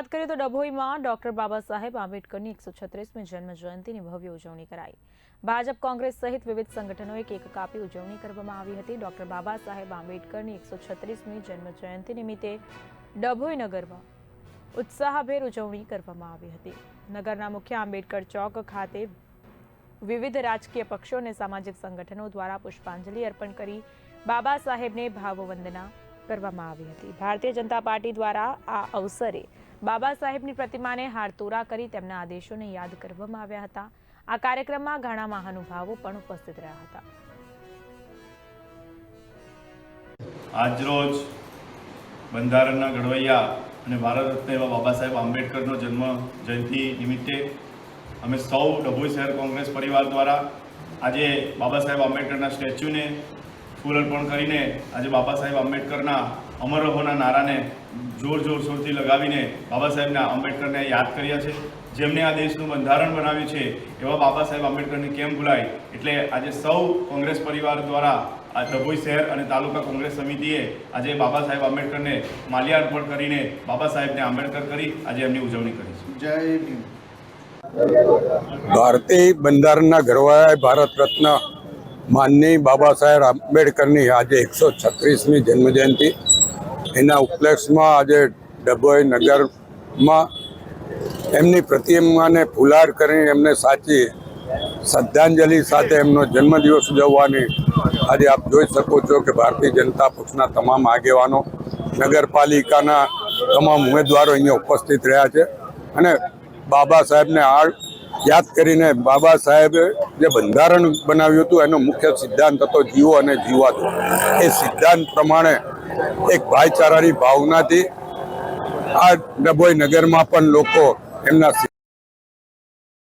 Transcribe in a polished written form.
વાત કરીએ તો ડભોઈમાં ડોક્ટર બાબા સાહેબ આંબેડકરની 136મી જન્મ જયંતિની ભવ્ય ઉજવણી કરાઈ। ભાજપ કોંગ્રેસ સહિત વિવિધ સંગઠનોએ કેક કાપી ઉજવણી કરવામાં આવી હતી। ડોક્ટર બાબા સાહેબ આંબેડકરની 136મી જન્મ જયંતિ નિમિત્તે ડભોઈ નગરમાં ઉત્સાહભેર ઉજવણી કરવામાં આવી હતી। નગરના મુખ્ય આંબેડકર ચોક ખાતે વિવિધ રાજકીય પક્ષો અને સામાજિક સંગઠનો દ્વારા પુષ્પાંજલિ અર્પણ કરી બાબા સાહેબને ભાવવંદના કરવામાં આવી હતી। ભારતીય જનતા પાર્ટી દ્વારા આ અવસરે બાબા સાહેબની પ્રતિમાને હારતોરા કરી તેમના આદેશોને યાદ કરવામાં આવ્યા હતા। આ કાર્યક્રમમાં ઘણા મહાનુભાવો પણ ઉપસ્થિત રહ્યા હતા। આજરોજ બંધારણના ઘડવૈયા અને ભારત રત્ન એવા બાબા સાહેબ આંબેડકરનો જન્મ જયંતિ નિમિત્તે અમે સૌ ડભોઈ શહેર કોંગ્રેસ પરિવાર દ્વારા આજે બાબા સાહેબ આંબેડકરના સ્ટેચ્યુને ફૂલ અર્પણ કરીને આજે બાબા સાહેબ આંબેડકરના અમર રહોના નારાને જોરશોરથી લગાવીને બાબા સાહેબના આંબેડકરને યાદ કર્યા છે। જેમને આ દેશનું બંધારણ બનાવ્યું છે એવા બાબા સાહેબ આંબેડકરને કેમ ભૂલાય, એટલે આજે સૌ કોંગ્રેસ પરિવાર દ્વારા આ ડભોઈ શહેર અને તાલુકા કોંગ્રેસ સમિતિએ આજે બાબા સાહેબ આંબેડકરને માલ્યાર્પણ કરીને બાબા સાહેબને આંબેડકર કરી આજે એમની ઉજવણી કરી છે। જય ભીમ। ભારતીય બંધારણના ઘડવૈયા ભારત રત્ન માનનીય બાબા સાહેબ આંબેડકરની આજે 136મી જન્મજયંતિ, એના ઉપલક્ષમાં આજે ડભોઈ નગરમાં એમની પ્રતિમાને ફુલાર કરીને એમને સાચી શ્રદ્ધાંજલિ સાથે એમનો જન્મદિવસ ઉજવવાની આજે આપ જોઈ શકો છો કે ભારતીય જનતા પક્ષના તમામ આગેવાનો, નગરપાલિકાના તમામ ઉમેદવારો અહીંયા ઉપસ્થિત રહ્યા છે અને બાબા સાહેબને યાદ કરીને બાબા સાહેબે જે બંધારણ બનાવ્યું હતું એનો મુખ્ય સિદ્ધાંત હતો જીવો અને જીવા દો। એ સિદ્ધાંત પ્રમાણે એક ભાઈચારાની ભાવનાથી આ ડભોઈ નગરમાં પણ લોકો એમના